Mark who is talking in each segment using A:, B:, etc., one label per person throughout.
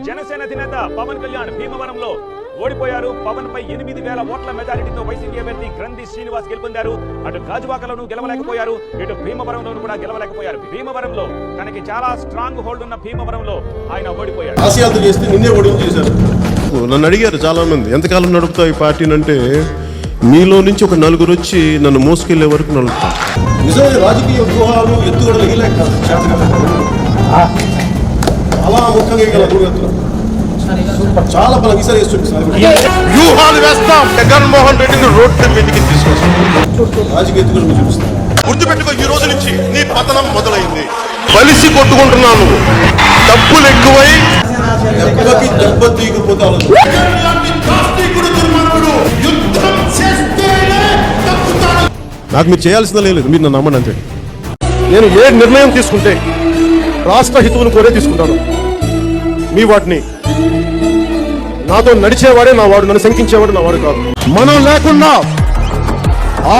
A: జనసేన అధినేత పవన్ కళ్యాణ్ భీమవరంలో ఓడిపోయారు. పవన్ పై 8,000 ఓట్ల మెజారిటీతో వైసీపీ అభ్యర్థి గ్రంథి శ్రీనివాస్ గెలుపొందారు. అటు గాజువాకలోనూ గెలవలేకపోయారు, ఇటు భీమవరంలోనూ కూడా గెలవలేకపోయారు. భీమవరంలో తనకి చాలా స్ట్రాంగ్ హోల్డ్ ఉన్న భీమవరంలో ఆయన ఓడిపోయారు.
B: నన్ను అడిగారు చాలా మంది, ఎంతకాలం నడుపుతావు ఈ పార్టీని అంటే, మీలో నుంచి ఒక నలుగురు వచ్చి నన్ను మోసుకెళ్లే వరకు నడుపుతాను.
C: నిజమైన రాజకీయ వ్యూహాలు ఎత్తుగడలు అలా ముఖ్యంగా చాలా బలం
B: వ్యూహాలు వేస్తాం. జగన్మోహన్ రెడ్డిని రోడ్డు మీదకి తీసుకొస్తాం.
C: రాజకీయ ఎత్తుగడలు చూపిస్తాం.
B: గుర్తుపెట్టుకో, ఈ రోజు నుంచి నీ పతనం మొదలైంది. కలిసి కొట్టుకుంటున్నాను, డబ్బులు ఎక్కువై
C: దెబ్బకి దెబ్బ తీగిపోతాను.
B: నాకు మీరు చేయాల్సిందే లేదు, మీరు నన్ను నమ్మండి అంతే. నేను ఏ నిర్ణయం తీసుకుంటే రాష్ట్ర హితువును కోరే తీసుకుంటాను. మీ వాటిని నాతో నడిచేవాడే నా వాడు, నన్ను శంకించేవాడు నా వాడు కాదు. మనం లేకుండా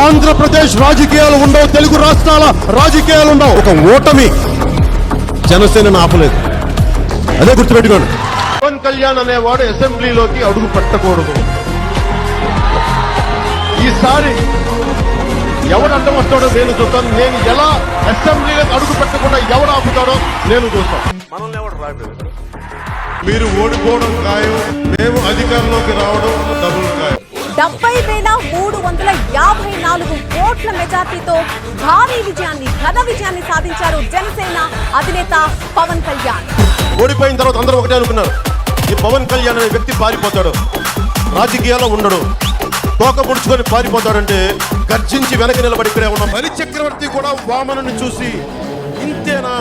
B: ఆంధ్రప్రదేశ్ రాజకీయాలు ఉండవు, తెలుగు రాష్ట్రాల రాజకీయాలు ఉండవు. ఒక ఓటమి జనసేనను ఆపలేదు, అదే గుర్తుపెట్టుకోండి. పవన్ కళ్యాణ్ అనేవాడు అసెంబ్లీలోకి అడుగు పెట్టకూడదు. ఈసారి ఎవడు అడ్డం వస్తాడో నేను చూస్తాను. నేను ఎలా అసెంబ్లీలో అడుగు పెట్టకుండా ఎవడు ఆపుతాడో నేను చూస్తాను. మనల్ని ఎవడు రాలేదు. మీరు ఓడిపోవడం ఖాయం, మేము అధికారంలోకి రావడం డబుల్ ఖాయం.
D: 70,354 ఓట్ల మెజార్టీతో భారీ విజయాన్ని, ఘన విజయాన్ని సాధించారు జనసేన అధినేత పవన్ కళ్యాణ్.
B: ఓడిపోయిన తర్వాత అందరూ ఒకటే అనుకున్నారు, ఈ పవన్ కళ్యాణ్ అనే వ్యక్తి పారిపోతాడు, రాజకీయాల్లో ఉండడు, తోక పుడుచుకొని పారిపోతాడంటే గర్జించి వెనక నిలబడి ఇక్కడే ఉన్నాం. బలి చక్రవర్తి కూడా వామనుని చూసి ఇంతేనా,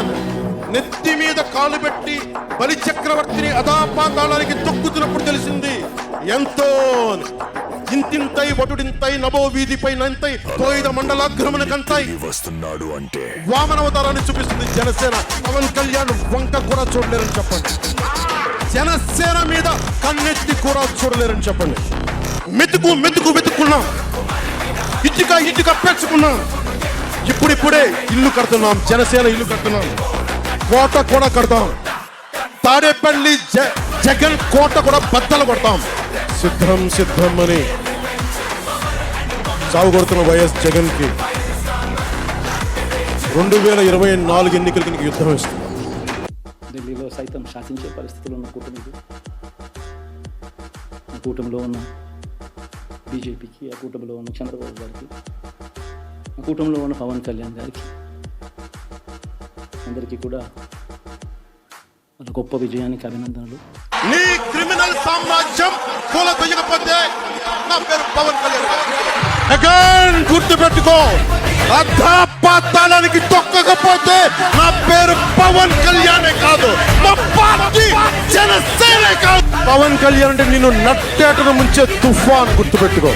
B: నెత్తి మీద కాలు పెట్టి బలి చక్రవర్తిని అధాపాతాళానికి తొక్కుతున్నప్పుడు తెలిసింది ఎంతో. ఇంతింతై వటుడింతై నభో వీధిపై నంతై తోయిద మండలాగ్రమణకంతై వస్తున్నాడు అంటే వామనవతారాన్ని చూపిస్తుంది జనసేన. పవన్ కళ్యాణ్ వంక కూడా చూడలేరని చెప్పండి. జనసేన మీద కన్నెత్తి కూడా చూడలేరని చెప్పండి. మెతుకు మెతుకు వెతుక్కున్నాం, ఇటుక ఇటుక పెంచుకున్నాం, ఇప్పుడిప్పుడే ఇల్లు కడుతున్నాం. జనసేన ఇల్లు కడుతున్నాం, కోట కూడా కడతాం. తాడేపల్లి జగన్ కోట కూడా బద్దలు కొడతాం. సిద్ధం సిద్ధం అని సాగు కొడుతున్న వైఎస్ జగన్ కి 2024 ఎన్నికలకి యుద్ధం ఇస్తుంది.
E: ఢిల్లీలో సైతం శాసించే పరిస్థితులు ఉన్న కూటమికి, ఆ కూటమిలో ఉన్న బీజేపీకి, ఆ కూటమిలో ఉన్న చంద్రబాబు గారికి, ఆ కూటమిలో ఉన్న పవన్ కళ్యాణ్ గారికి అందరికీ కూడా ఒక గొప్ప విజయానికి అభినందనలు.
B: నీ క్రిమినల్ సామ్రాజ్యం కూలదొయ్యకపోతే నా పేరు పవన్ కళ్యాణ్. గుర్తుపెట్టుకో, అధాపాతాళానికి తొక్కకపోతే నా పేరు పవన్ కళ్యాణే కాదు, మా పార్టీ జనసేనే కాదు. పవన్ కళ్యాణ్ అంటే నిన్ను నట్టేటను ముంచే తుఫాన్. గుర్తుపెట్టుకో.